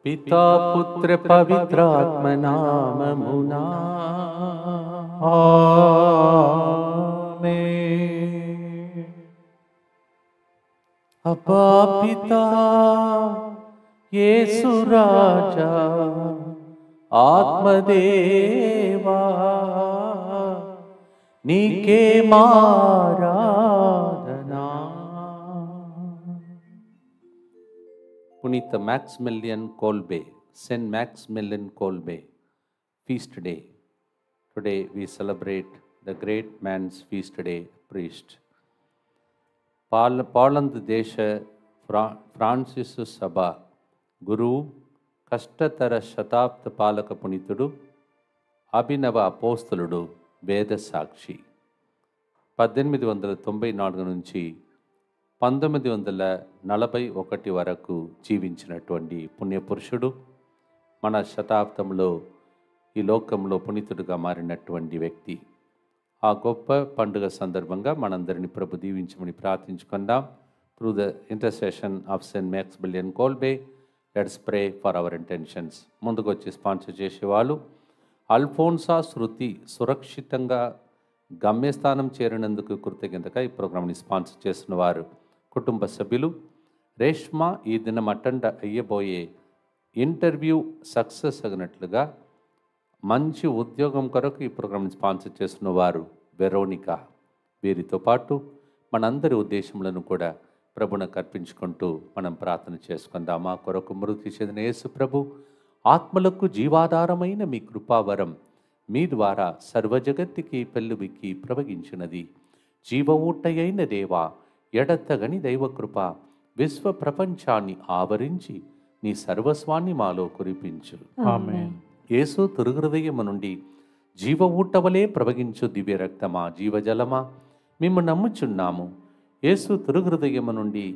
పితా పుత్ర పవిత్రాత్మ నామమునా ఆమేన్. అబ్బా పితా యేసు రాజా ఆత్మదేవా నీకే మారాధనా. పునీత మ్యాక్సిమిలియన్ కోల్బే, Saint Maximilian కోల్బే feast day. Today we celebrate the great man's feast day priest. Poland దేశ ఫ్రాన్సిస్ సభ గురువు, కష్టతర శతాబ్ద పాలక పునీతుడు, అభినవ అపోస్తలుడు, వేద సాక్షి. 1894 నుంచి 1941 వరకు జీవించినటువంటి పుణ్యపురుషుడు. మన శతాబ్దంలో ఈ లోకంలో పునీతుడుగా మారినటువంటి వ్యక్తి. ఆ గొప్ప పండుగ సందర్భంగా మనందరినీ ప్రభు దీవించమని ప్రార్థించుకుందాం. Through the intercession of saint Maximilian Kolbe, let's pray for our intentions. ముందుకు వచ్చి స్పాన్సర్ చేసేవాళ్ళు అల్ఫోన్సా శృతి సురక్షితంగా గమ్యస్థానం చేరినందుకు కృతజ్ఞతగా ఈ ప్రోగ్రాంని స్పాన్సర్ చేసిన వారు కుటుంబ సభ్యులు. రేష్మా ఈ దినం అటెండ్ అయ్యబోయే ఇంటర్వ్యూ సక్సెస్ అయినట్లుగా మంచి ఉద్యోగం కొరకు ఈ ప్రోగ్రాంని స్పాన్సర్ చేస్తున్న వారు వెరోనికా. వీరితో పాటు మనందరి ఉద్దేశములను కూడా ప్రభునకు అర్పించుకుంటూ మనం ప్రార్థన చేసుకుందాం. మా కొరకు మృతి చెందిన యేసు ప్రభు ఆత్మలకు జీవాధారమైన మీ కృపావరం మీ ద్వారా సర్వజగత్తుకి పెళ్ళువికి ప్రవగించినది. జీవ ఊటయైన దేవా, ఎడతగని దైవకృప విశ్వ ప్రపంచాన్ని ఆవరించి నీ సర్వస్వాన్ని మాలో కురిపించు. ఆమేన్. యేసు తిరుహృదయము నుండి జీవ ఊటవలే ప్రవగించు దివ్య రక్తమా, జీవజలమా, మేము నమ్ముచున్నాము. యేసు తిరుహృదయము నుండి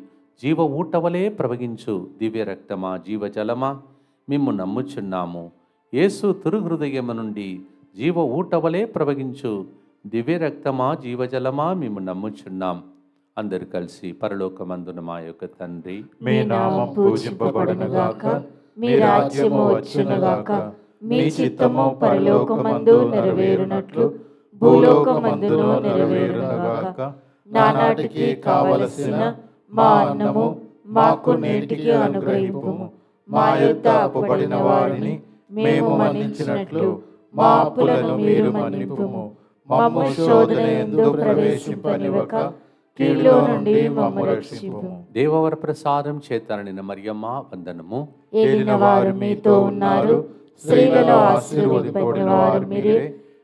జీవ ఊటవలే ప్రవగించు దివ్య రక్తమా, జీవజలమా, మేము నమ్ముచున్నాము. యేసు తిరుహృదయము నుండి జీవ ఊటవలే ప్రవగించు దివ్య రక్తమా, జీవజలమా, మేము నమ్ముచున్నాం. అందరు కలిసి పరలోకమందున మా యొక్క తండ్రి, మీ నామం పూజింపబడునుగాక, మీ రాజ్యము వచ్చునుగాక, మీ చిత్తము పరలోకమందు నెరవేరునట్లు భూలోకమందును నెరవేరునుగాక. నానాటికి కావలసిన మా అన్నము మాకు నేటికి అనుగ్రహింపుము. మా యొద్ద అప్పుపడిన వారిని మేము మన్నించినట్లు మా అప్పులను మీరు మన్నింపుము. మమ్ము శోధన యందు ప్రవేశింపనివ్వక కీడులో నుండి మమ్ము రక్షింపుము. దేవవర ప్రసాదం చేతననిన మరియమ్మ వందనము. ఏలిన వారు మీతో ఉన్నారు, స్త్రీలలో ఆశీర్వదింపబడిన వారు మీరే.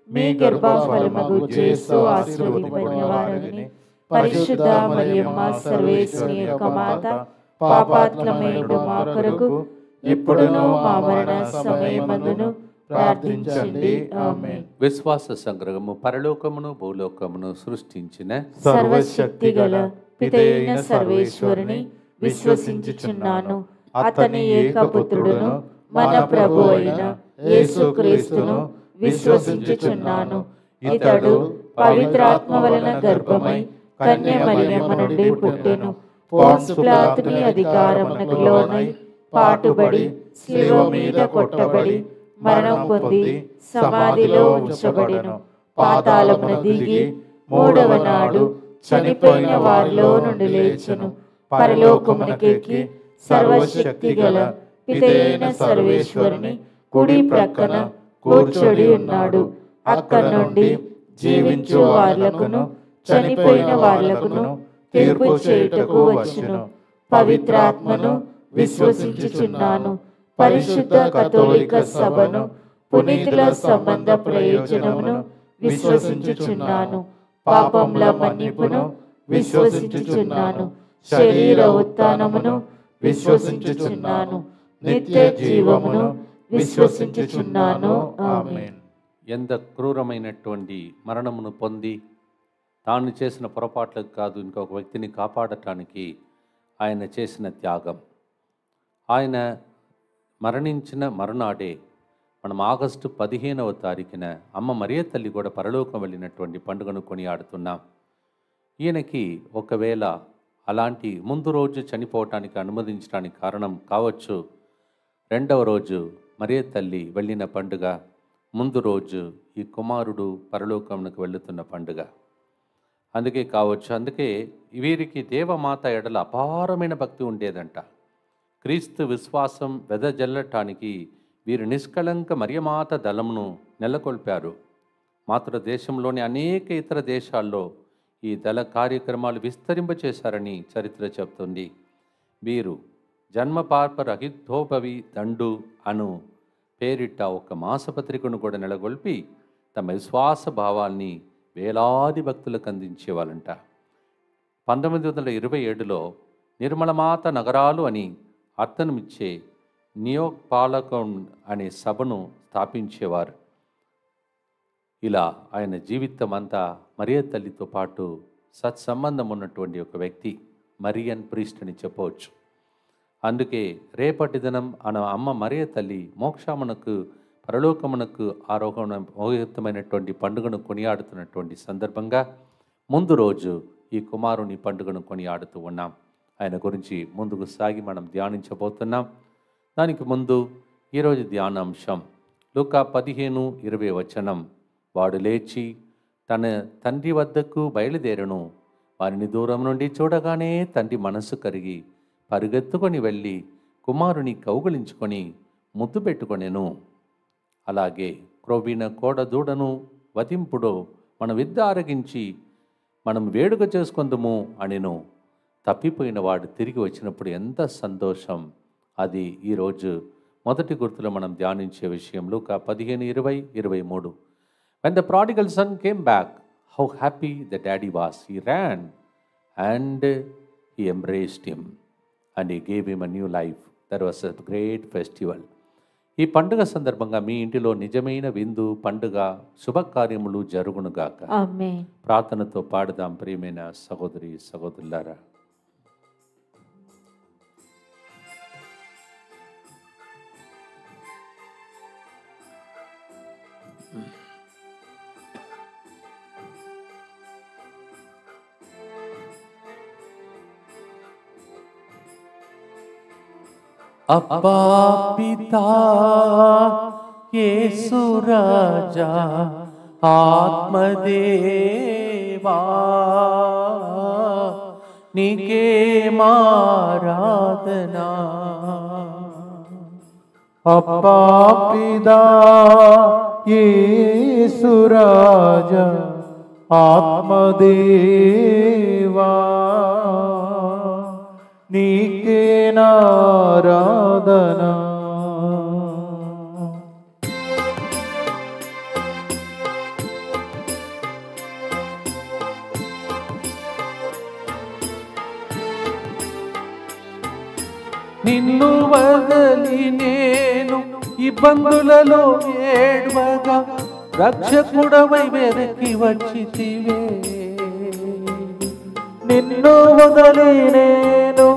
మీ గర్భఫలమగు యేసు ఆశీర్వదింపబడిన వారని. పరిశుద్ధ మరియమ్మ సర్వేశ్వరి యొక్క మాత, పాపాత్ములమైన మా కొరకు ఇప్పుడును మా మరణ సమయమందును ప్రార్థించండి. ఆమేన్. విశ్వాస సంగ్రహము. పరలోకమును భూలోకమును సృష్టించిన సర్వశక్తి గల పితైన సర్వేశ్వరుని విశ్వసించుచున్నాను. అతని ఏకపుత్రుడును మన ప్రభు అయిన యేసుక్రీస్తును విశ్వసించుచున్నాను. ఇతడు పవిత్రాత్మ వలన గర్భమై కన్య మరియమ్మ నుండి పుట్టెను. పోన్సు పిలాతుని అధికారమునకు లోనై పాటుబడి శిలువ మీద కొట్టబడి మరణం పొంది సమాధిలో ఉంచబడెను. పాతాళమున దిగి మూడవ నాడు చనిపోయిన వారిలో నుండి లేచెను. పరలోకమునకెక్కి సర్వశక్తి గల పితైన సర్వేశ్వరుని కుడి ప్రక్కన కూర్చొని ఉన్నాడు. అక్కడ నుండి జీవించు వార్లకును చనిపోయిన వార్లకును తీర్పు చేయుటకు వచ్చును. పవిత్రాత్మను విశ్వసించుచున్నాను. పరిశుద్ధ కథోలిక సభను, పునీతుల సంబంధ ప్రయోజనమును విశ్వసించుచున్నాను. పాపముల మన్నిపును విశ్వసించుచున్నాను. శరీర ఉత్థానమును విశ్వసించుచున్నాను. నిత్య జీవమును విశ్వసించుచున్నాను. ఆమేన్. ఎంత క్రూరమైనటువంటి మరణమును పొంది తాను చేసిన పొరపాట్లకు కాదు, ఇంకొక వ్యక్తిని కాపాడటానికి ఆయన చేసిన త్యాగం. ఆయన మరణించిన మరునాడే మనం ఆగస్టు 15వ తారీఖున అమ్మ మరియ తల్లి కూడా పరలోకం వెళ్ళినటువంటి పండుగను కొనియాడుతున్నాం. ఈయనకి ఒకవేళ అలాంటి ముందు రోజు చనిపోవటానికి అనుమతించడానికి కారణం కావచ్చు రెండవ రోజు మరియ తల్లి వెళ్ళిన పండుగ, ముందు రోజు ఈ కుమారుడు పరలోకమునకు వెళుతున్న పండుగ. అందుకే కావచ్చు, అందుకే వీరికి దేవమాత ఎడల అపారమైన భక్తి ఉండేదంట. క్రీస్తు విశ్వాసం వెదజల్లటానికి వీరు నిష్కళంక మరియమాత దళమును నెలకొల్పారు. మాతృ దేశంలోని అనేక ఇతర దేశాల్లో ఈ దళ కార్యక్రమాలు విస్తరింపచేశారని చరిత్ర చెబుతుంది. వీరు జన్మపాప రహితోభవి దండు అను పేరిట ఒక మాసపత్రికను కూడా నెలకొల్పి తమ విశ్వాస భావాల్ని వేలాది భక్తులకు అందించేవాళ్ళంట. 1927లో నిర్మలమాత నగరాలు అని అర్థమిచ్చే నియోపాలకం అనే సభను స్థాపించేవారు. ఇలా ఆయన జీవితం అంతా మరియ తల్లితో పాటు సత్సంబంధం ఉన్నటువంటి ఒక వ్యక్తి, మరియన్ ప్రీస్ట్ అని చెప్పవచ్చు. అందుకే రేపటి దినం అమ్మ మరియ తల్లి మోక్షమునకు పరలోకమునకు ఆరోహణమైనటువంటి పండుగను కొనియాడుతున్నటువంటి సందర్భంగా ముందు రోజు ఈ కుమారుని పండుగను కొనియాడుతూ ఉన్నాం. ఆయన గురించి ముందుకు సాగి మనం ధ్యానించబోతున్నాం. దానికి ముందు ఈరోజు ధ్యానాంశం లూకా 15:20 వాడు లేచి తన తండ్రి వద్దకు బయలుదేరను. వారిని దూరం నుండి చూడగానే తండ్రి మనసు కరిగి పరిగెత్తుకొని వెళ్ళి కుమారుని కౌగిలించుకొని ముద్దు పెట్టుకొనెను. అలాగే క్రొవ్విన కోడ దూడను వధింపుడు మనం విద్య ఆరగించి మనం వేడుక చేసుకుందుము అనెను. తప్పిపోయిన వాడు తిరిగి వచ్చినప్పుడు ఎంత సంతోషం! అది ఈరోజు మొదటి గుర్తులో మనం ధ్యానించే విషయం. లూకా 15:20-23. When the prodigal son came back, how happy the daddy was. He ran and he embraced him and he gave him a new life. There was a great festival. ఈ పండుగ సందర్భంగా మీ ఇంటిలో నిజమైన విందు, పండుగ, శుభకార్యములు జరుగునుగాక. ఆమేన్. ప్రార్థనతో పాడుదాం. ప్రియమైన సహోదరి సహోదరులారా, అబ్బా పితా యేసు రాజా ఆత్మదేవా నీకే మారాధనా. అబ్బా పితా యేసు రాజా ఆత్మదేవా నీకే నారాధనా. నిన్ను వదలి నేను ఇబ్బందులలో ఏడ్వగా రక్షకుడవై వెనక్కి వచ్చితివే. నిన్ను వదలి నేను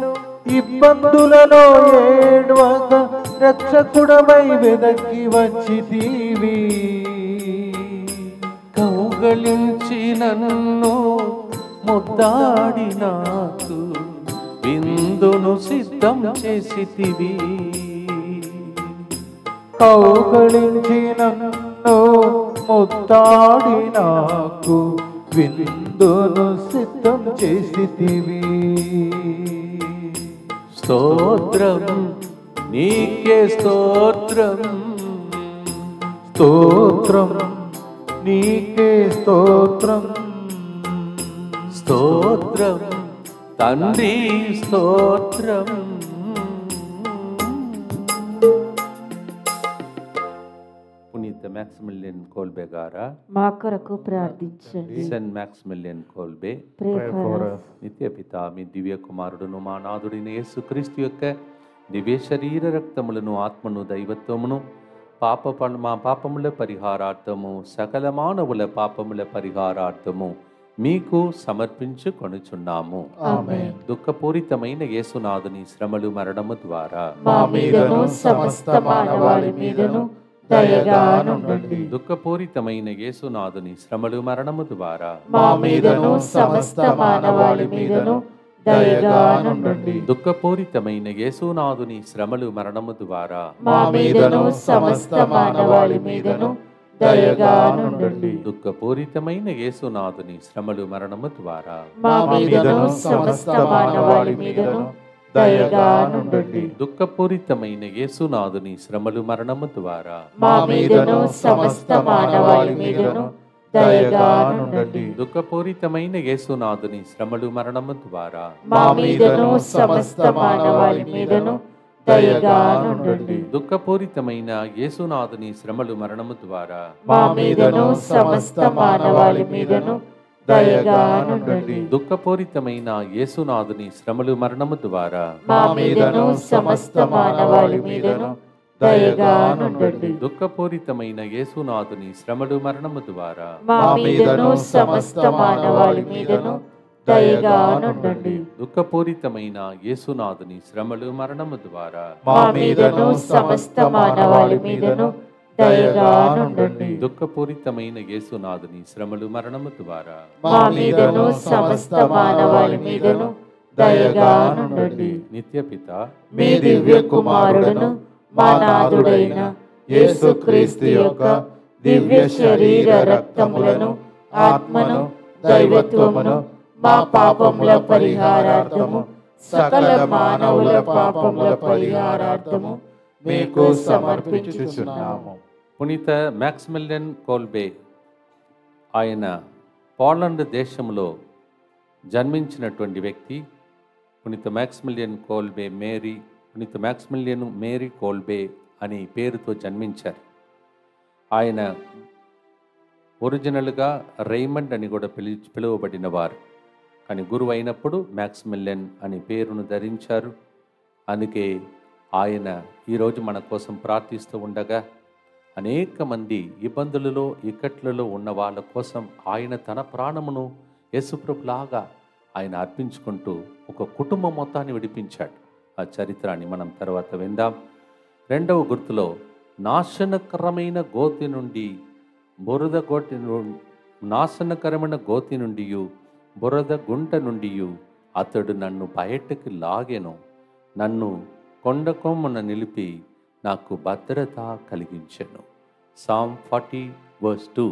ఇబ్బందులలో ఏడ్వగా రక్షకుడవై వెదకి వచ్చితివి. కౌగలించి నన్ను ముద్దాడి నాకు విందును సిద్ధం చేసితివి. కౌగలించి నన్ను ముద్దాడి నాకు విందును సిద్ధం చేసితివి. స్తోత్రం నీకే స్తోత్రం, స్తోత్రం నీకే స్తోత్రం, స్తోత్రం తండ్రి స్తోత్రం. పునీత మ్యాక్సిమిలియన్ కోల్బే గారా మా కొరకు ప్రార్థించండి. Saint Maximilian Kolbe, Pray for us. నిత్య పిత మీ దివ్య కుమారుడును మా నాథుడైన యేసుక్రీస్తు యొక్క దివ్య శరీర రక్తములను, ఆత్మను, దైవత్వమును మా పాపముల పరిహారార్థము, సకల మానవుల పాపముల పరిహారార్థము మీకు సమర్పించుకొనుచున్నాము. ఆమేన్. దుఃఖపూరితమైన యేసునాథుని శ్రమలు, మరణము ద్వారా మా మీదను సమస్త మానవాళి మీదను దయగా నుండండి. దుఃఖపూరితమైన యేసునాథుని శ్రమలు, మరణము ద్వారా మా మీదను సమస్త మానవాళి మీదను దయగా నుండండి. దుఃఖపూరితమైన యేసునాథుని శ్రమలు మరణము ద్వారా మా మీదను సమస్త మానవాళి మీదను దయగా నుండండి. దుఃఖపూరితమైన యేసునాథుని శ్రమలు మరణము ద్వారా మా మీదను సమస్త మానవాళి మీదను దయగా నుండండి. దుఃఖపూరితమైన యేసునాథుని శ్రమలు మరణము ద్వారా మా మీదను సమస్త మానవాళి మీదను దయగా నుండండి. దుఃఖపూరితమైన యేసునాథుని శ్రమలు మరణము ద్వారా మా మీదను సమస్త మానవాళి మీదను దయగా నుండండి. దుఃఖపూరితమైన యేసునాథుని శ్రమలు మరణము ద్వారా మా మీదను సమస్త మానవాళి మీదను దయగా నుండండి. దుఃఖపూరితమైన యేసునాథుని శ్రమలు మరణము ద్వారా మా మీదను సమస్త మానవాళి మీదను దయగా నుండండి. దుఃఖపూరితమైన యేసునాథుని శ్రమలు మరణము ద్వారా మా మీదను సమస్త మానవాళి మీదను దయగా నుండండి. దుఃఖపూరితమైన యేసునాథుని శ్రమలు మరణము ద్వారా మా మీదను సమస్త మానవాళి మీదను దయగా నుండండి. దుఃఖపూరితమైన యేసునాథుని శ్రమలు మరణము ద్వారా మా మీదను సమస్త మానవాళి మీదను దయగా నుండండి. నిత్యపిత మీ దివ్య కుమారుడును మా నాథుడైన యేసుక్రీస్తు యొక్క దివ్య శరీర రక్తములను ఆత్మను దైవత్వమును మా పాపముల పరిహారార్థము సకల మానవుల పాపముల పరిహారార్థము మీకు సమర్పించుచున్నాము. పునీత మ్యాక్సిమిలియన్ కోల్బే ఆయన పోలండ్ దేశంలో జన్మించినటువంటి వ్యక్తి. పునీత మ్యాక్సిమిలియన్ కోల్బే మేరీ, పునీత మ్యాక్సిమిలియన్ మేరీ కోల్బే అని పేరుతో జన్మించారు. ఆయన ఒరిజినల్గా రైమండ్ అని కూడా పిలువబడిన వారు, కానీ గురువు అయినప్పుడు మ్యాక్సిమిలియన్ అని పేరును ధరించారు. అందుకే ఆయన ఈరోజు మన కోసం ప్రార్థిస్తూ ఉండగా అనేక మంది ఇబ్బందులలో ఇక్కట్లలో ఉన్న వాళ్ళ కోసం ఆయన తన ప్రాణమును యేసుప్రభులాగా ఆయన అర్పించుకుంటూ ఒక కుటుంబం మొత్తాన్ని విడిపించాడు. ఆ చరిత్రని మనం తర్వాత విందాం. రెండవ గుర్తులో నాశనకరమైన గోతి నుండి నాశనకరమైన గోతి నుండి బురద గుంట నుండి అతడు నన్ను బయటకు లాగెను, నన్ను కొండ కొమ్మన నిలిపి నాకు భద్రత కలిగించెను. Psalm 40:2.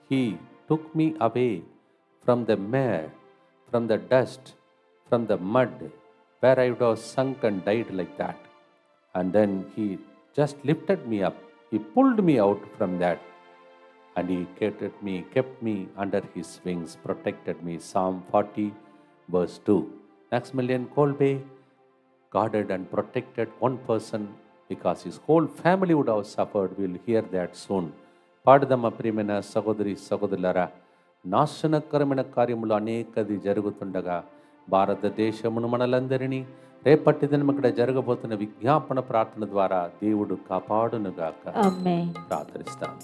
He took me away from the mire, from the dust, from the mud, where I would have sunk and died like that. And then he just lifted me up. He pulled me out from that. And he kept me under his wings, protected me. Psalm 40:2. Maximilian Kolbe guarded and protected one person because his whole family would have suffered. We will hear that soon. పాడదమ్మ ప్రియమైన సహోదరి సహోదరులారా, నాశనకరమైన కార్యములు అనేకది జరుగుతుండగా భారతదేశమును మనలందరినీ రేపటి దినం ఇక్కడ జరగబోతున్న విజ్ఞాపన ప్రార్థన ద్వారా దేవుడు కాపాడునుగాక. ఆమేన్. ప్రార్థిస్తాను.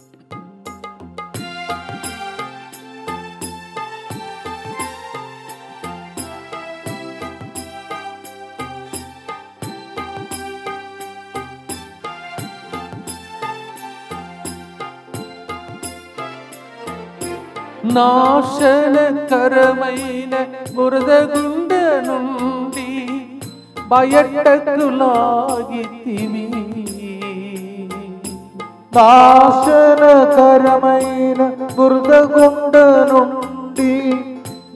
నాశనకరమైన బురదగుండ నుండి బయటకు లాగితివి, నాశనకరమైన బురదగుండ నుండి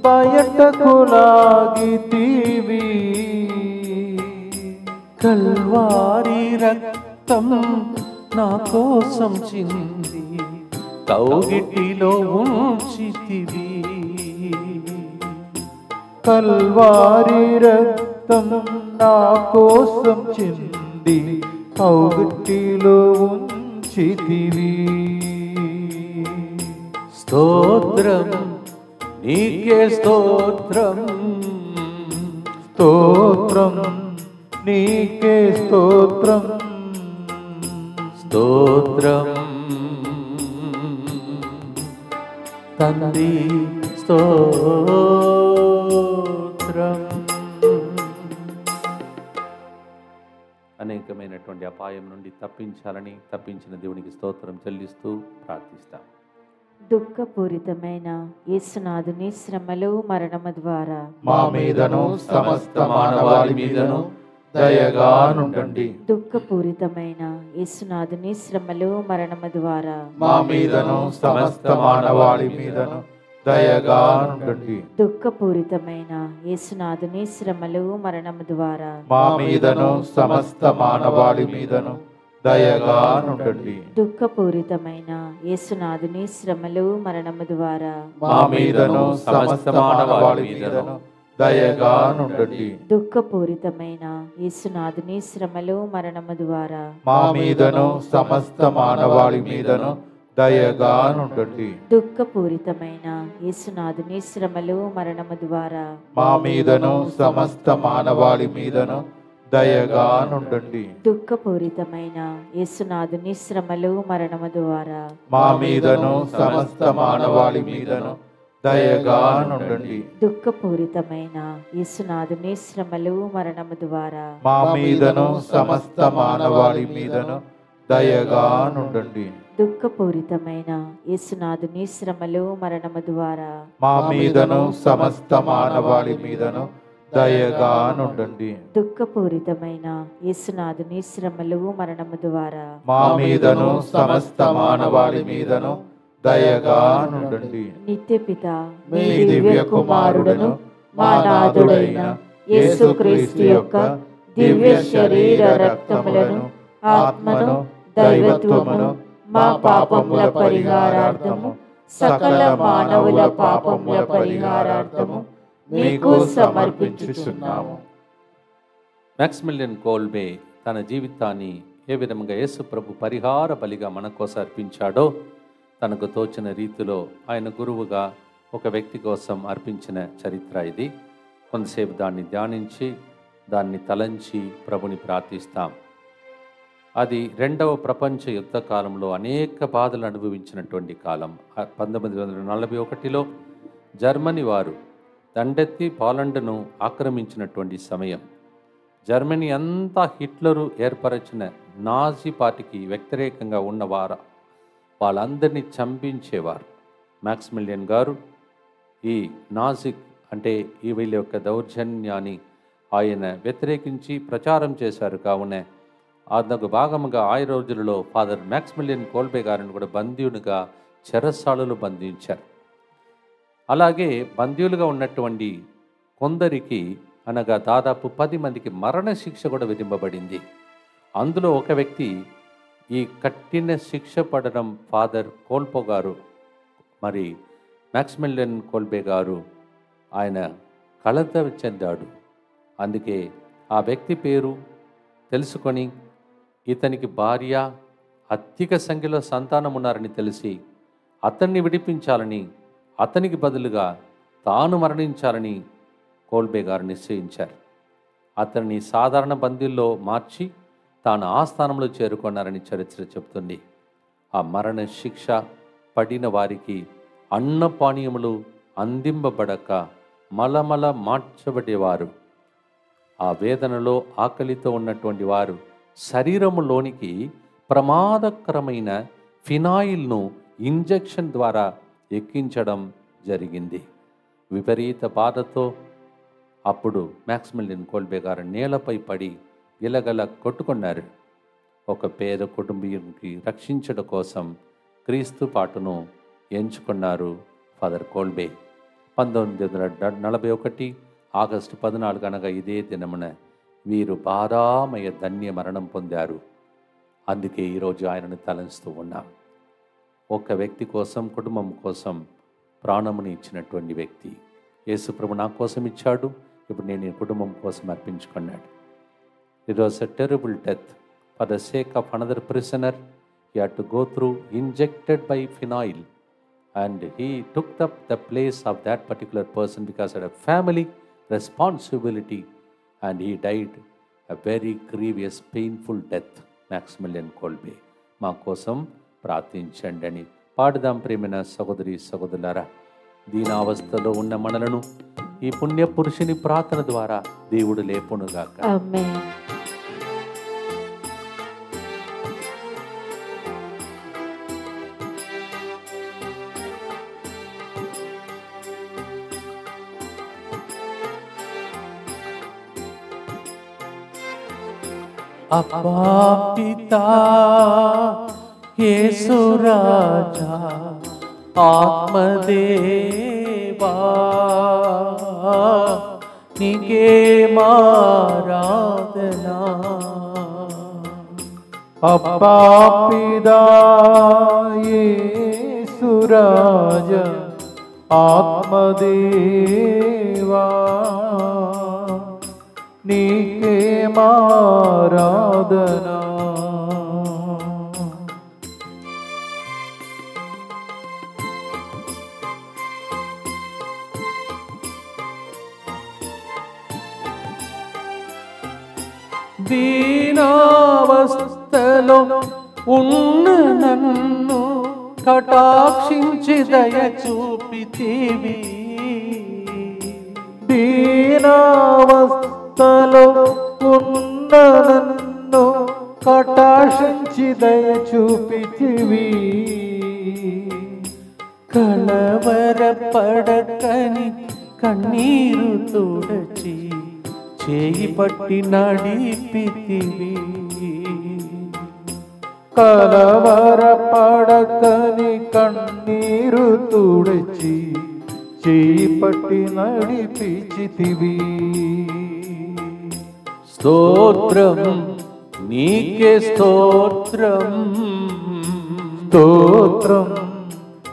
బయటకు లాగితివి. కల్వారి రక్తం నా కోసం చింది కౌగిటిలో ఉంచితివి. కల్వారి రక్తం నా కోసం చింది కౌగిటిలో ఉంచితివి. స్తోత్రం నీకే స్తోత్రం, స్తోత్రం నీకే స్తోత్రం, స్తోత్రం తండ్రి స్తోత్రం. అనేకమైనటువంటి అపాయం నుండి తప్పించాలని తప్పించిన దేవునికి స్తోత్రం చెల్లిస్తూ ప్రార్థిస్తాం. దుఃఖపూరితమైన యేసునాథుని శ్రమలు మరణము ద్వారా మా మీదను సమస్త మానవాళి మీదను దయగా నుండండి. దుఃఖపూరితమైన యేసునాథుని శ్రమలు మరణము ద్వారా మా మీదను సమస్త మానవాళి మీదను దయగా నుండండి. దుఃఖపూరితమైన యేసునాథుని శ్రమలు మరణము ద్వారా మా మీదను సమస్త మానవాళి మీదను దయగా నుండండి. దుఃఖపూరితమైన యేసునాథుని శ్రమలు మరణము ద్వారా మా మీదను సమస్త మానవాళి మీదను దయగా నుండండి. దుఃఖపూరితమైన యేసునాథుని శ్రమలు మరణము ద్వారా మా మీదను సమస్త మానవాళి మీదను దయగా నుండండి. దుఃఖపూరితమైన యేసునాథుని శ్రమలు మరణము ద్వారా మా మీదను సమస్త మానవాళి మీదను దయగా నుండండి. దుఃఖపూరితమైన యేసునాథుని శ్రమలు మరణము ద్వారా మా మీదను సమస్త మానవాళి మీదను దయగా నుండండి. దుఃఖపూరితమైన యేసునాథుని శ్రమలు మరణము ద్వారా మా మీదను సమస్త మానవాళి మీదను దయగా నుండండి. దుఃఖపూరితమైన యేసునాథుని శ్రమలు మరణము ద్వారా మా మీదను సమస్త మానవాళి మీదను దయగా నుండండి. దుఃఖపూరితమైన యేసునాథుని శ్రమలు మరణము ద్వారా మా మీదను సమస్త మానవాళి మీదను దయగా నుండండి. నిత్యపిత మీ దివ్య కుమారుడును మా నాథుడైన యేసుక్రీస్తు యొక్క దివ్య శరీర రక్తములను ఆత్మను దైవత్వమును మా పాపముల పరిహారార్థము సకల మానవుల పాపముల పరిహారార్థము మీకు సమర్పించుచున్నాము. మ్యాక్సిమిలియన్ కోల్బే తన జీవితాన్ని ఏ విధంగా యేసు ప్రభు పరిహార బలిగా మన కోసం అర్పించాడో తనకు తోచిన రీతిలో ఆయన గురువుగా ఒక వ్యక్తి కోసం అర్పించిన చరిత్ర ఇది. కొంతసేపు దాన్ని ధ్యానించి దాన్ని తలంచి ప్రభుని ప్రార్థిస్తాం. అది రెండవ ప్రపంచ యుద్ధ కాలంలో అనేక బాధలు అనుభవించినటువంటి కాలం. 1941లో జర్మనీ వారు దండెత్తి పోలండ్ను ఆక్రమించినటువంటి సమయం. జర్మనీ అంతా హిట్లరు ఏర్పరచిన నాజీ పార్టీకి వ్యతిరేకంగా ఉన్నవారు వాళ్ళందరినీ చంపించేవారు. మ్యాక్సిమిలియన్ గారు ఈ నాజిక్ అంటే ఈ వీళ్ళ యొక్క దౌర్జన్యాన్ని ఆయన వ్యతిరేకించి ప్రచారం చేశారు. కావున అందుకు భాగముగా ఆ రోజులలో ఫాదర్ మ్యాక్సిమిలియన్ కోల్బే గారిని కూడా బందీయునిగా చెరసాలలో బంధించారు. అలాగే బందీయులుగా ఉన్నటువంటి కొందరికి అనగా దాదాపు 10 మందికి మరణశిక్ష కూడా విధింపబడింది. అందులో ఒక వ్యక్తి ఈ కఠిన శిక్ష పడడం ఫాదర్ కోల్పో గారు మరి మ్యాక్సిమిలియన్ కోల్బే గారు ఆయన కలత చెందాడు. అందుకే ఆ వ్యక్తి పేరు తెలుసుకొని ఇతనికి భార్య అధిక సంఖ్యలో సంతానం ఉన్నారని తెలిసి అతన్ని విడిపించాలని అతనికి బదులుగా తాను మరణించాలని కోల్బే గారు నిశ్చయించారు. అతన్ని సాధారణ బందీల్లో మార్చి తాను ఆ స్థానంలో చేరుకున్నారని చరిత్ర చెబుతుంది. ఆ మరణ శిక్ష పడిన వారికి అన్నపానీయములు అందింపబడక మలమల మార్చబడేవారు. ఆ వేదనలో ఆకలితో ఉన్నటువంటి వారు శరీరములోనికి ప్రమాదకరమైన ఫినాయిల్ను ఇంజెక్షన్ ద్వారా ఎక్కించడం జరిగింది. విపరీత బాధతో అప్పుడు మ్యాక్సిమిలియన్ కోల్బే గారు నేలపై పడి గిలగల కొట్టుకున్నారు. ఒక పేద కుటుంబీయునికి రక్షించడం కోసం క్రీస్తు పాటును ఎంచుకున్నారు ఫాదర్ కోల్బే. 1941 ఆగస్టు 14 అనగా ఇదే దినమున వీరు బాధామయ ధన్య మరణం పొందారు. అందుకే ఈరోజు ఆయనను తలంచుతూ ఉన్నాం. ఒక వ్యక్తి కోసం, కుటుంబం కోసం ప్రాణముని ఇచ్చినటువంటి వ్యక్తి యేసు ప్రభు నా కోసం ఇచ్చాడు. ఇప్పుడు నేను ఈ కుటుంబం కోసం అర్పించుకున్నాడు. It was a terrible death for the sake of another prisoner. He had to go through injected by phenyl and he took up the place of that particular person because of a family responsibility, and he died a very grievous painful death. మ్యాక్సిమిలియన్ కోల్బే మా కోసం ప్రార్థించండి అని పాడుదాం. ప్రేమైన సహోదరి సహోదరులారా, దీనావస్థలో ఉన్న మనలను ఈ పుణ్య పురుషుని ప్రార్థన ద్వారా దేవుడు లేపునుగాక. ఆమేన్. అబ్బా పితా యేసు రాజా ఆత్మదేవా నీకే మారాధనా. అబ్బా పితా యేసు రాజా ఆత్మదేవా నీకే మారాధనా. దీనావస్థలో ఉన్న నన్ను కటాక్షించి దయ చూపితివి. దీనావస్థలో ఉన్న నన్ను కటాక్షించి దయ చూపితివి. కలవరపడకని కన్నీరు తుడచి చేయి పట్టి నడిపితివి. కలవరపడకని కన్నీరు తుడచి చేయి పట్టి నడిపించితివి. స్తోత్రం నీకే స్తోత్రం, స్తోత్రం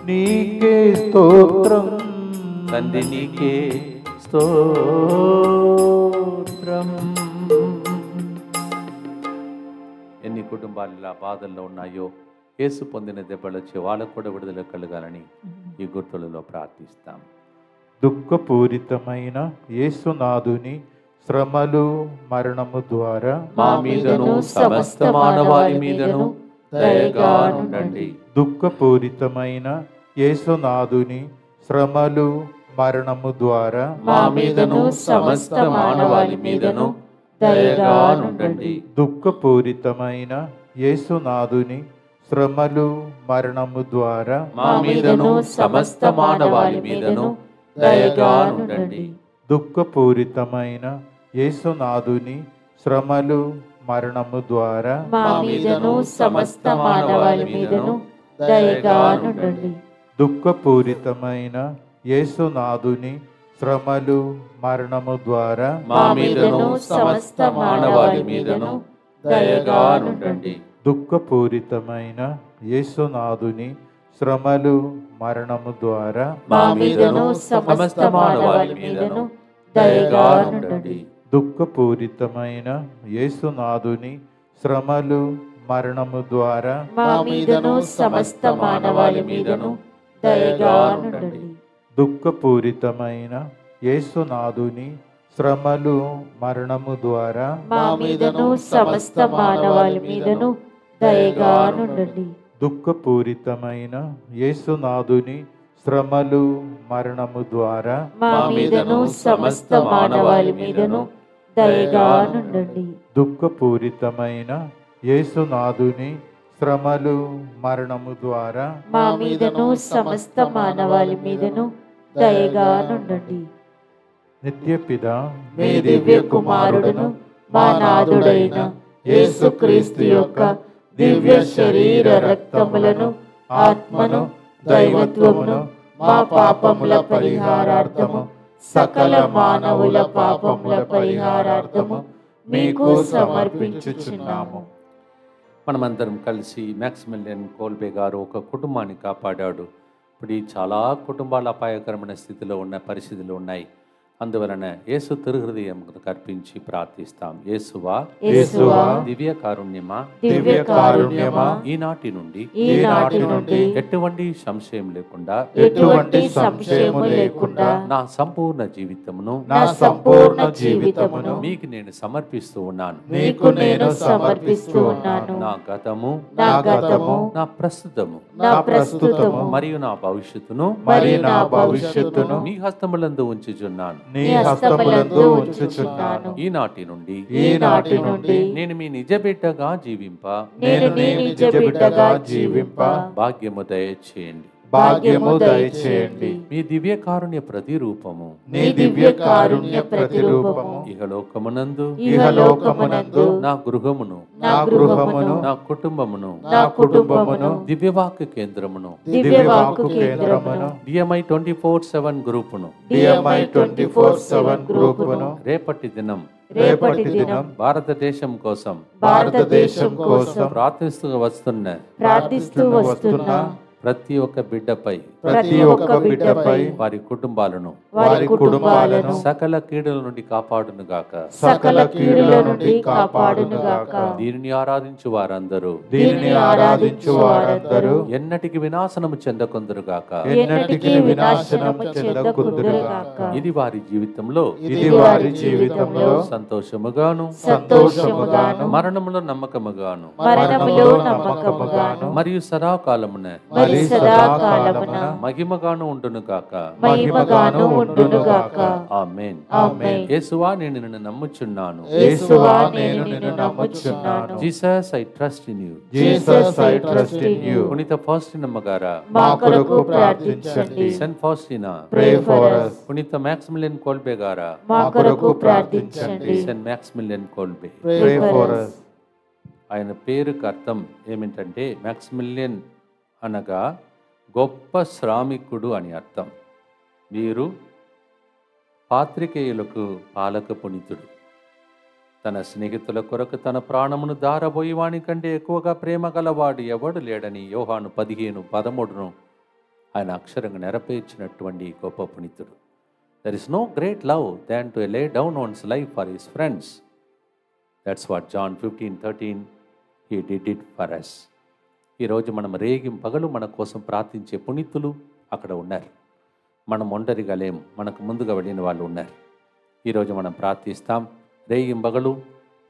నీకే స్తోత్రం, తండ్రి నీకే స్తోత్రం. ఎన్ని కుటుంబాలు ఇలా బాధల్లో ఉన్నాయో యేసు పొందిన దెబ్బలొచ్చి వాళ్ళకు కూడా విడుదల కలగాలని ఈ గుర్తులలో ప్రార్థిస్తాం. దుఃఖపూరితమైన యేసునాథుని శ్రమలు మరణము ద్వారా మా మీదను సమస్త మానవాళి మీదను దయగా నుండండి. దుఃఖపూరితమైన యేసునాథుని శ్రమలు మరణము ద్వారా మా మీదను సమస్త మానవాళి మీదను దయగా నుండండి. దుఃఖపూరితమైన యేసునాథుని శ్రమలు మరణము ద్వారా మా మీదను సమస్త మానవాళి మీదను దయగా నుండండి. దుఃఖపూరితమైన యేసునాథుని శ్రమలు మరణము ద్వారా మా మీదను సమస్త మానవాళి మీదను దయగా నుండండి. దుఃఖపూరితమైన యేసునాథుని శ్రమలు మరణము ద్వారా మా మీదను సమస్త మానవాళి మీదను దయగా నుండండి. దుఃఖపూరితమైన యేసునాథుని శ్రమలు మరణము ద్వారా మా మీదను సమస్త మానవాళి మీదను దయగా నుండండి. దుఃఖపూరితమైన యేసునాథుని శ్రమలు మరణము ద్వారా మా మీదను సమస్త మానవాళి మీదను దయగా నుండండి. దుఃఖపూరితమైన యేసునాథుని శ్రమలు మరణము ద్వారా మా మీదను సమస్త మానవాళి మీదను దయగా నుండండి. దుఃఖపూరితమైన యేసునాథుని శ్రమలు మరణము ద్వారా మా మీదను సమస్త మానవాళి మీదను దయగా నుండండి. దుఃఖపూరితమైన యేసునాథుని శ్రమలు మరణము ద్వారా మా మీదను సమస్త మానవాళి మీదను దయగా నుండండి. నిత్యపిత మీ దివ్య కుమారుడును మా నాథుడైన యేసుక్రీస్తు యొక్క దివ్య శరీర రక్తములను ఆత్మను దైవత్వమును మా పాపముల పరిహారార్థము సకల మానవుల పాపముల పరిహారార్థము మీకు సమర్పించుచున్నాము. మనమందరం కలిసి మ్యాక్సిమిలియన్ కోల్బే గారు ఒక కుటుంబాన్ని కాపాడాడు. ఇప్పుడు ఈ చాలా కుటుంబాలు అపాయకరమైన స్థితిలో ఉన్న పరిస్థితులు ఉన్నాయి. అందువలన యేసు తిరుహృదయం అర్పించి ప్రార్థిస్తాం. యేసువా, యేసువా, దివ్య కారుణ్యమా, దివ్య కారుణ్యమా, ఈనాటి నుండి ఎటువంటి సంశయం లేకుండా ఎటువంటి సంశయము లేకుండా నా సంపూర్ణ జీవితమును మీకు నేను సమర్పిస్తూ ఉన్నాను. మీకు నేను సమర్పిస్తూ ఉన్నాను. నా గతము, నా ప్రస్తుతము మరియు నా భవిష్యత్తును మీ హస్తములందు ఉంచుచున్నాను. ఈనాటి నుండి నేను మీ నిజ బిడ్డగా జీవింప భాగ్యము దయచేయండి. భాగ్యము దయచేయండి. మీ దివ్య కారుణ్య ప్రతిరూపము నీ దివ్య కారుణ్య ప్రతిరూపము ఇహలోకమునందు ఇహలోకమునందు నా గృహమును నా గృహమును నా కుటుంబమును నా కుటుంబమును దివ్యవాక్య కేంద్రమును దివ్యవాక్కు కేంద్రమును డిఎంఐ 24/7 గ్రూపును డిఎంఐ 24/7 గ్రూపును రేపటి దినం రేపటి దినం భారతదేశం కోసం భారతదేశం కోసం ప్రార్థిస్తూ వస్తున్న ప్రతి ఒక్క బిడ్డపై ప్రతి ఒక్క బిడ్డపై వారి కుటుంబాలను వారి కుటుంబాలను సకల కీడుల నుండి కాపాడును గాక. సకల కీడుల నుండి కాపాడును గాక. దీనిని ఆరాధించు వారందరూ దీనిని ఆరాధించు వారందరూ ఎన్నటికి వినాశనము చెందకొందురు గాక. ఎన్నటికీ వినాశనము చెందకుందురు గాక. ఇది వారి జీవితంలో ఇది వారి జీవితంలో సంతోషముగాను సంతోషముగాను మరణములో నమ్మకముగాను మరణములో నమ్మకముగాను మరియు సదాకాలమున మరి సదాకాలమున మహిమగాను ఉండును గాక. మహిమగాను ఉండును గాక. ఆమేన్. ఆమేన్. యేసువా నేను నిన్ను నమ్ముచున్నాను. యేసువా నేను నిన్ను నమ్ముచున్నాను. Jesus I trust in you. Jesus I trust in you. పునీత ఫాస్టినమ్మ గారా మా కొరకు ప్రార్థించండి. Saint Faustina, Pray for us. పునీత మ్యాక్సిమిలియన్ కోల్బే గారా, మా కొరకు ప్రార్థించండి. Saint Maximilian Kolbe. Pray for us. ఆయన పేరుకు అర్థం ఏమిటంటే మ్యాక్సిమిలియన్ అనగా గొప్ప శ్రామికుడు అని అర్థం. వీరు పాత్రికేయులకు పాలక పునీతుడు. తన స్నేహితుల కొరకు తన ప్రాణమును దారబోయి వాని కంటే ఎక్కువగా ప్రేమ గలవాడు ఎవడు లేడని యోహాను 15:13 ఆయన అక్షరంగా నెరవేర్చినటువంటి గొప్ప పునీతుడు. There is no great love than to lay down one's life for his friends. That's what John 15:13 he did it for us. ఈరోజు మనం రేగింపగలు మన కోసం ప్రార్థించే పునీతులు అక్కడ ఉన్నారు. మనం ఒంటరిగా లేము, మనకు ముందుగా వెళ్ళిన వాళ్ళు ఉన్నారు. ఈరోజు మనం ప్రార్థిస్తాం. రేగింపగలు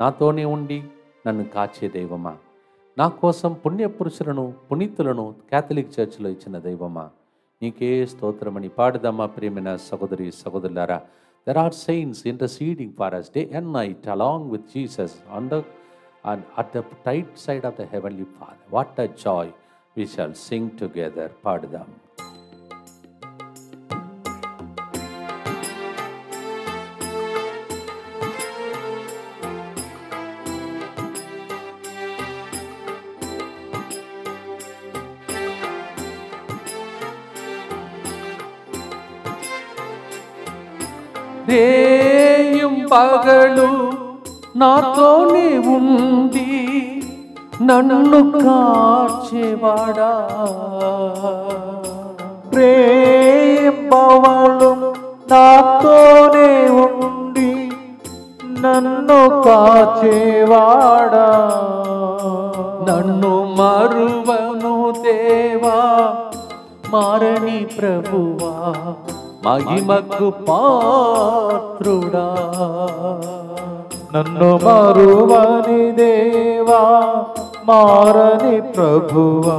నాతోనే ఉండి నన్ను కాచే దైవమా, నా కోసం పుణ్యపురుషులను పునీతులను క్యాథలిక్ చర్చిలో ఇచ్చిన దైవమా, నీకే స్తోత్రమని పాడుదామా. ప్రియమైన సహోదరి సహోదరులారా, there are saints interceding for us day and night along with Jesus and at the right side of the Heavenly Father. What a joy we shall sing together. పాడుదాం. రేయం పగలు నాతోనే ఉండి నన్ను కాచేవాడా, ప్రేమవలు నాతోనే ఉండి నన్ను కాచేవాడా, నన్ను మరువను దేవా మారని ప్రభువా, మహిమకు పాత్రుడా. నన్ను మరువని దేవా మారని ప్రభువా,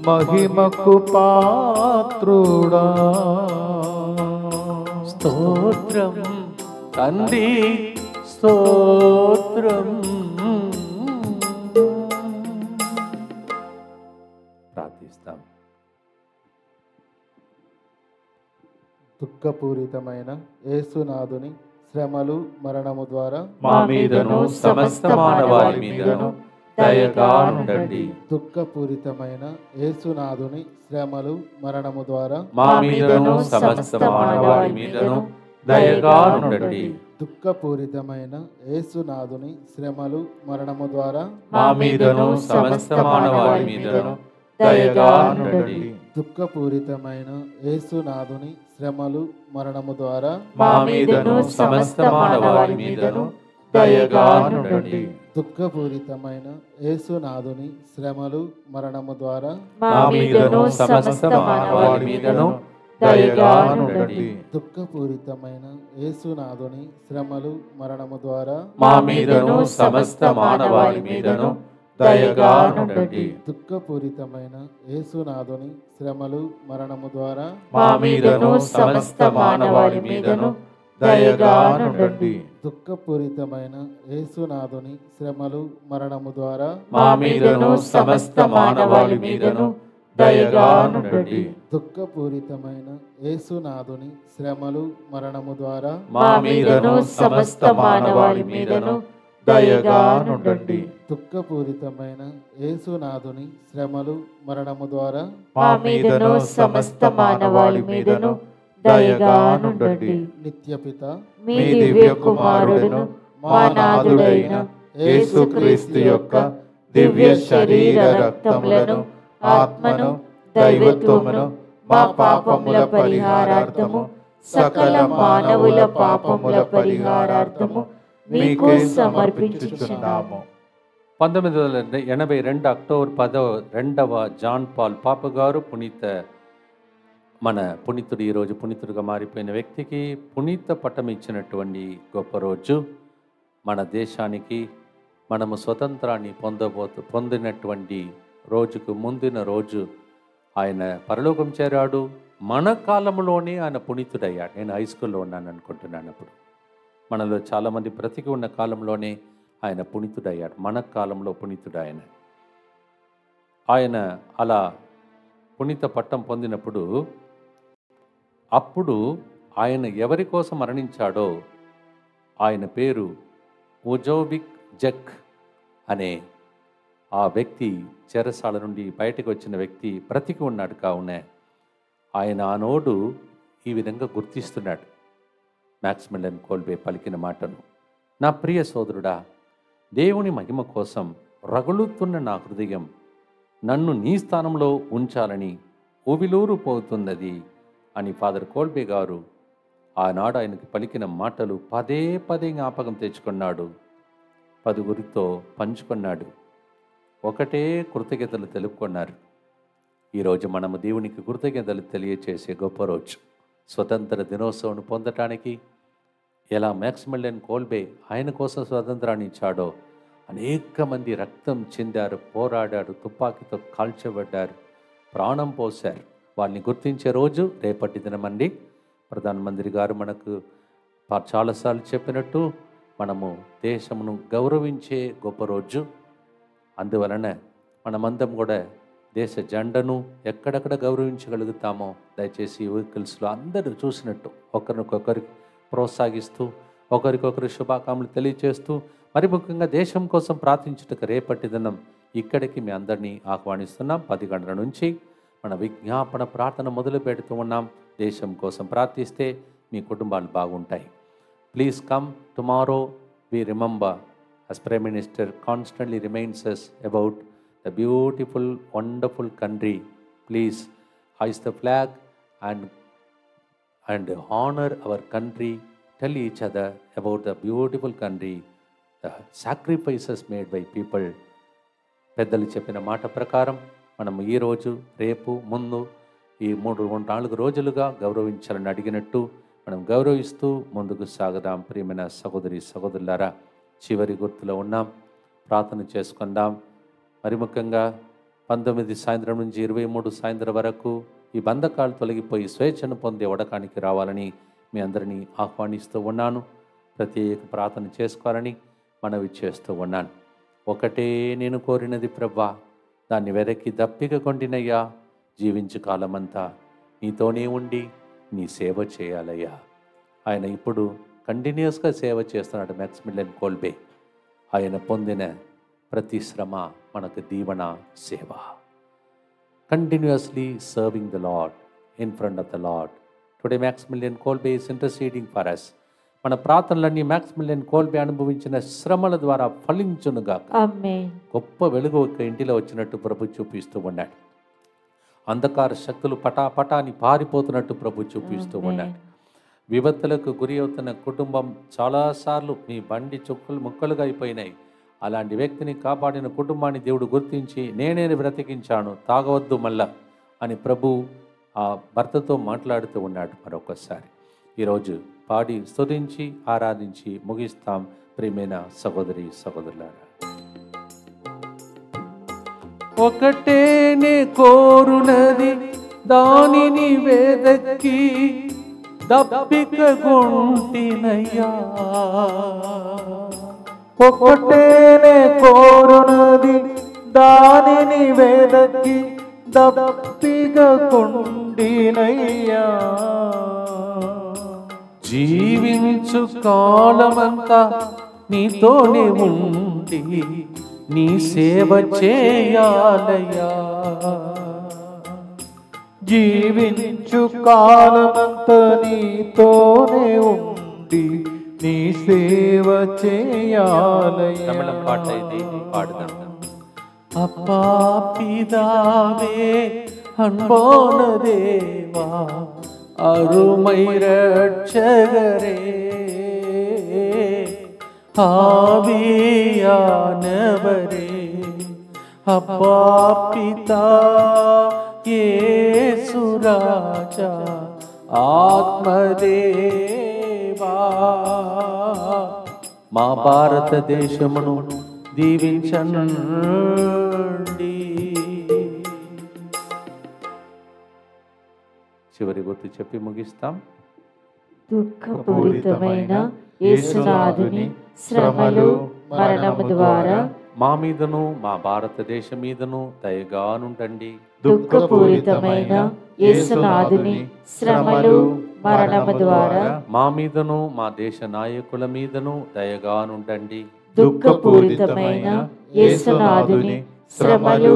మహిమకు పాత్రుడా. స్తోత్రం తండ్రి స్తోత్రం. ప్రార్థిస్తాం. దుఃఖపూరితమైన యేసునాథుని శ్రమలు మరణము ద్వారా మా మీదను సమస్త మానవాళి మీదను దయగా ఉండండి. దుఃఖపూరితమైన యేసునాథుని శ్రమలు మరణము ద్వారా మా మీదను సమస్త మానవాళి మీదను దయగా ఉండండి. దుఃఖపూరితమైన యేసునాథుని శ్రమలు మరణము ద్వారా మా మీదను సమస్త మానవాళి మీదను దయగా ఉండండి. దుఃఖపూరితమైన యేసునాథుని శ్రమలు మరణము ద్వారా మా మీదను సమస్త మానవాళి మీదను దయగా ఉండండి. దుఃఖపూరితమైన యేసునాథుని శ్రమలు మరణము ద్వారా మా మీదను సమస్త మానవాళి మీదను దయగా ఉండండి. దుఃఖపూరితమైన యేసునాథుని శ్రమలు మరణము ద్వారా మా మీదను సమస్త మానవాళి మీదను దయగా ఉండండి. దుఃఖపూరితమైన యేసునాథుని శ్రమలు మరణము ద్వారా మా మీదను సమస్త మానవాళి మీదను దయగా ఉండండి. దుఃఖపూరితమైన యేసునాథుని శ్రమలు మరణము ద్వారా మా మీదను సమస్త మానవాళి మీదను దయగా నుండండి. దుఃఖపూరితమైన యేసునాథుని శ్రమలు మరణము ద్వారా మా మీదను సమస్త మానవాళి మీదను దయగా నుండండి. దుఃఖపూరితమైన యేసునాథుని శ్రమలు మరణము ద్వారా మా మీదను సమస్త మానవాళి మీదను దయగా నుండండి. నిత్యపిత మీ దివ్య కుమారుడును మా నాథుడైన యేసుక్రీస్తు యొక్క దివ్య శరీర రక్తములను ఆత్మను దైవత్వమును మా పాపముల పరిహారార్థము సకల మానవుల పాపముల పరిహారార్థము మీకు సమర్పించుచున్నాము. 1982 అక్టోబర్ 12వ జాన్ పాల్ పాప గారు మన పునీతుడు ఈరోజు పునీతుడిగా మారిపోయిన వ్యక్తికి పునీత పట్టం ఇచ్చినటువంటి గొప్ప రోజు. మన దేశానికి మనము స్వతంత్రాన్ని పొందినటువంటి రోజుకు ముందిన రోజు ఆయన పరలోకం చేరాడు. మన కాలంలోనే ఆయన పునీతుడయ్యాడు. నేను హై స్కూల్లో ఉన్నాను అనుకుంటున్నాను. అప్పుడు మనలో చాలామంది బ్రతికి ఉన్న కాలంలోనే ఆయన పునీతుడయ్యాడు. మన కాలంలో పునీతుడు ఆయన అలా పునీత పట్టం పొందినప్పుడు అప్పుడు ఆయన ఎవరి కోసం మరణించాడో ఆయన పేరు ఓజోవిక్ జక్ అనే ఆ వ్యక్తి, చెరసాల నుండి బయటకు వచ్చిన వ్యక్తి బ్రతికి ఉన్నాడు. కావున ఆయన ఆనోడు ఈ విధంగా గుర్తిస్తున్నాడు మ్యాక్సిమిలియన్ కోల్బే పలికిన మాటను. నా ప్రియ సోదరుడా, దేవుని మహిమ కోసం రగులుతున్న నా హృదయం నన్ను నీ స్థానంలో ఉంచాలని ఉవిలూరు పోతున్నది అని ఫాదర్ కోల్బే గారు ఆనాడు ఆయనకి పలికిన మాటలు పదే పదే జ్ఞాపకం తెచ్చుకున్నాడు. 10గురితో పంచుకున్నాడు. ఒకటే కృతజ్ఞతలు తెలుపుకున్నారు. ఈరోజు మనము దేవునికి కృతజ్ఞతలు తెలియచేసే గొప్ప రోజు. స్వతంత్ర దినోత్సవం పొందటానికి ఎలా మ్యాక్సిమిలియన్ కోల్బే ఆయన కోసం స్వతంత్రాన్ని ఇచ్చాడో అనేక మంది రక్తం చెందారు, పోరాడారు, తుపాకీతో కాల్చబడ్డారు, ప్రాణం పోశారు. వాళ్ళని గుర్తించే రోజు రేపటి దినమండి. ప్రధానమంత్రి గారు మనకు చాలాసార్లు చెప్పినట్టు మనము దేశమును గౌరవించే గొప్ప రోజు. అందువలన మనమందరం కూడా దేశ జెండాను ఎక్కడెక్కడ గౌరవించగలుగుతామో దయచేసి వెహికల్స్లో అందరూ చూసినట్టు ఒకరికొకరికి ప్రోత్సహిస్తూ ఒకరికొకరు శుభాకాంక్షలు తెలియచేస్తూ మరి ముఖ్యంగా దేశం కోసం ప్రార్థించుటకు రేపటి దినం ఇక్కడికి మీ అందరినీ ఆహ్వానిస్తున్నాం. 10 గంటల నుంచి మన విజ్ఞాపన ప్రార్థన మొదలు పెడుతూ ఉన్నాం. దేశం కోసం ప్రార్థిస్తే మీ కుటుంబాలు బాగుంటాయి. Please come tomorrow. We remember as Prime Minister constantly reminds us about the beautiful, wonderful country. Please hoist the flag and honor our country. Tell each other about the beautiful country, the sacrifices made by people. పెద్దలు చెప్పిన మాట ప్రకారం మనం ఈరోజు రేపు ముందు ఈ 3-4 రోజులుగా గౌరవించాలని అడిగినట్టు మనం గౌరవిస్తూ ముందుకు సాగుదాం. ప్రియమైన సహోదరి సహోదరులారా, చివరి గుర్తులో ఉన్నాం. ప్రార్థన చేసుకుందాం. మరి ముఖ్యంగా 19 సాయంత్రం నుంచి 23 సాయంత్రం వరకు ఈ బంధకాలు తొలగిపోయి స్వేచ్ఛను పొందే వడకానికి రావాలని మీ అందరినీ ఆహ్వానిస్తూ ఉన్నాను. ప్రత్యేక ప్రార్థన చేసుకోవాలని మనవి చేస్తూ ఉన్నాను. ఒకటే నేను కోరినది ప్రభా, దాన్ని వెరకి దప్పిక కొండినయ్యా, జీవించు కాలమంతా నీతోనే ఉండి నీ సేవ చేయాలయ్యా. ఆయన ఇప్పుడు కంటిన్యూస్గా సేవ చేస్తున్నాడు మ్యాక్సిమిలియన్ కోల్బే. ఆయన పొందిన ప్రతి శ్రమ మనకు దీవెన సేవ. Continuously serving the lord in front of the lord. Today Maximilian Kolbe is interceding for us. మన ప్రార్థనలన్నీ మ్యాక్సిమిలియన్ కోల్బే అనుభవించిన శ్రమల ద్వారా ఫలించునుగా. గొప్ప వెలుగు ఒక ఇంటిలో వచ్చినట్టు ప్రభు చూపిస్తూ ఉన్నాడు. అంధకార శక్తులు పటాపటాని పారిపోతున్నట్టు ప్రభు చూపిస్తూ ఉన్నాడు. విపత్తులకు గురి అవుతున్న కుటుంబం చాలాసార్లు మీ బండి ముక్కలుగా అయిపోయినాయి. అలాంటి వ్యక్తిని కాపాడిన కుటుంబాన్ని దేవుడు గుర్తించి నేనే బ్రతికించాను, తాగవద్దు మళ్ళా అని ప్రభు ఆ భర్తతో మాట్లాడుతూ ఉన్నాడు. మరొకసారి ఈరోజు పాడి స్తుతించి ఆరాధించి ముగిస్తాం. ప్రియమైన సహోదరి సహోదరులారా, ఒకటేనే కోరునది దానిని వెదకి దప్పిక గుంటినయ్యా. ఒకటేనే కోరునది దానిని వెదకి దప్పిగా కొండినయ్యా. జీవించు కాలమంతా నీతోనే ఉండి నీ సేవ చేయాలయ్యా. జీవించు కాలమంతా నీతోనే ఉండి నీ సేవ చేయాలయ్యా. తమిళం పాట ఇది పాడుదాం. அப்பா பிதாவே அன்பான தேவா அருமை ரட்சகரே ஆவியானவரே அப்பா பிதா యేసు రాజా ఆత్మదేవా మా భారతదేశమును దీవించండి. చివరి గుర్తు చెప్పి ముగిస్తాం. దుఃఖపూరితమైన యేసునాథుని శ్రమలు మరణము ద్వారా మా మీదను మా భారతదేశం మీదను దయగానుండండి. దుఃఖపూరితమైన యేసునాథుని శ్రమలు మరణము ద్వారా మా మీదను మా దేశ నాయకుల మీదను దయగానుండండి. దుఃఖపూరితమైన యేసునాథుని శ్రమలు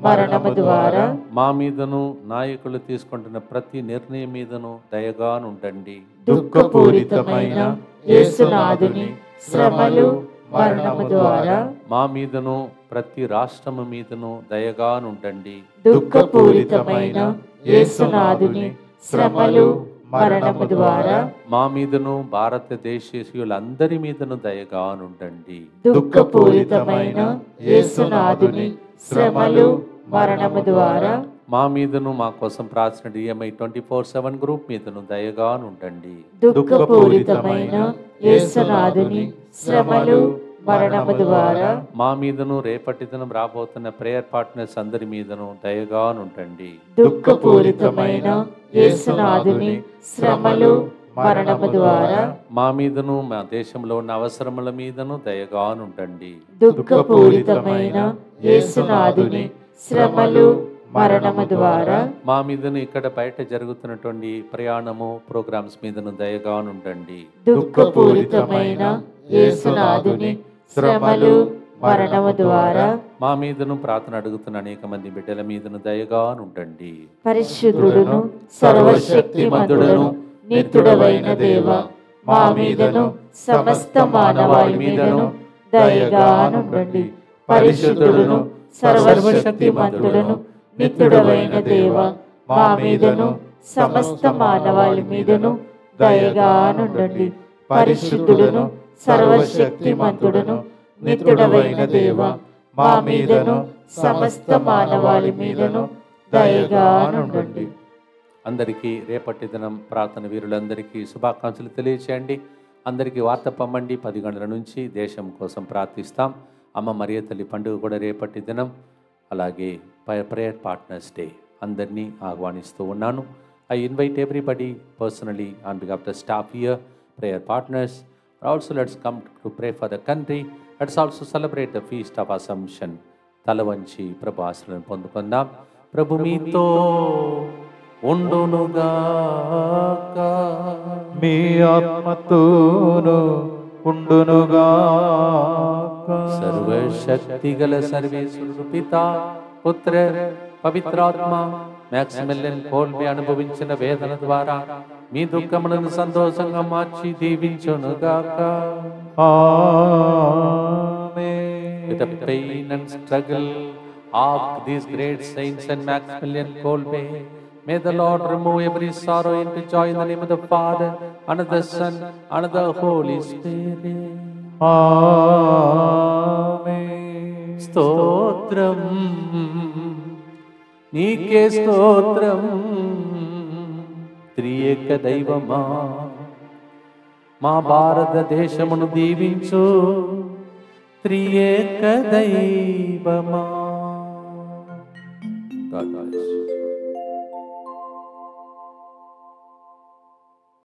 మరణము ద్వారా మా మీదను నాయకులు తీసుకుంటున్న ప్రతి నిర్ణయం మీదను దయగానుండండి. దుఃఖపూరితమైన యేసునాథుని శ్రమలు మరణము ద్వారా మా మీదను ప్రతి రాష్ట్రము మీదను దయగానుండండి. దుఃఖపూరితమైన యేసునాథుని శ్రమలు మరణము ద్వారా మా మీదను భారతదేశీయులందరి మీదను దయగానుండండి. దుఃఖపూరితమైన యేసునాథుని శ్రమలు మరణము ద్వారా మా మీదను మా కోసం ప్రార్థన DMI 24/7 గ్రూప్ మీదను దయగానుండండి. దుఃఖపూరితమైన యేసునాథుని శ్రమలు మరణము ద్వారా మా మీదను రేపటి దినం రాబోతున్న ప్రేయర్ పార్ట్నర్స్ అందరి మీదను దయగానుండండి. దుఃఖపూరితమైన యేసునాథుని శ్రమలు మరణము ద్వారా మా మీదను మా దేశంలో ఉన్న అవసరముల మీదను దయగానుండండి. దుఃఖపూరితమైన యేసునాథుని శ్రమలు మరణము ద్వారా మా మీదను ఇక్కడ బయట జరుగుతున్నటువంటి ప్రయాణము ప్రోగ్రామ్స్ మీదను దయగానుండండి. దుఃఖపూరితమైన యేసునాథుని శ్రమలు మరణము ద్వారా మా మీదను ప్రార్థన అడుగుతున్న అనేక మంది బిడ్డల మీదను దయగానుండండి. పరిశుద్ధుడును సర్వశక్తిమంతుడును నిత్యుడవైన దేవ మా మీదను సమస్త మానవాళి మీదను దయగానుండండి. పరిశుద్ధుడును సర్వశక్తిమంతుడును నిత్యుడవైన దేవ మా మీదను సమస్త మానవాళి మీదను దయగానుండండి. పరిశుద్ధుడును సర్వశక్తిమంతుడును నిత్యుడవైన దేవ మా మీదను సమస్త మానవాళి మీదను దయగానుండండి. అందరికీ రేపటి దినం ప్రార్థన వీరులందరికీ శుభాకాంక్షలు తెలియచేయండి. అందరికీ వార్త పంపండి. 10 గంటల నుంచి దేశం కోసం ప్రార్థిస్తాం. అమ్మ మరియ తల్లి పండుగ కూడా రేపటి దినం. అలాగే ప్రేయర్ పార్ట్నర్స్ డే అందరినీ ఆహ్వానిస్తూ ఉన్నాను. I invite everybody personally on behalf the staff here, prayer partners. Also let's come to pray for the country. Let's also celebrate the feast of Assumption. తల వంచి ప్రభు ఆశీర్వాదం పొందుకుందాం. ప్రభు మీతో ఉండునుగాక, మీ ఆత్మతోను ఉండునుగాక. సర్వశక్తి గల సర్వేశ్వరుడు పితా, పుత్ర, పవిత్రాత్మ మ్యాక్సిమిలియన్ కోల్బీ అనుభవించిన వేదన ద్వారా మీ దుఃఖములను సంతోషంగా మార్చి దీవించునుగాక. ఆమేన్. With the pain and struggle of these great saints and Maximilian Kolbe, may the Lord remove every sorrow into joy in the name of the Father, and of the Son, and of the Holy Spirit. ఆమేన్. స్తోత్రం నీకే స్తోత్రం, త్రియేక దైవమా మా భారతదేశమును దీవించు. త్రియేక దైవమా. God bless you.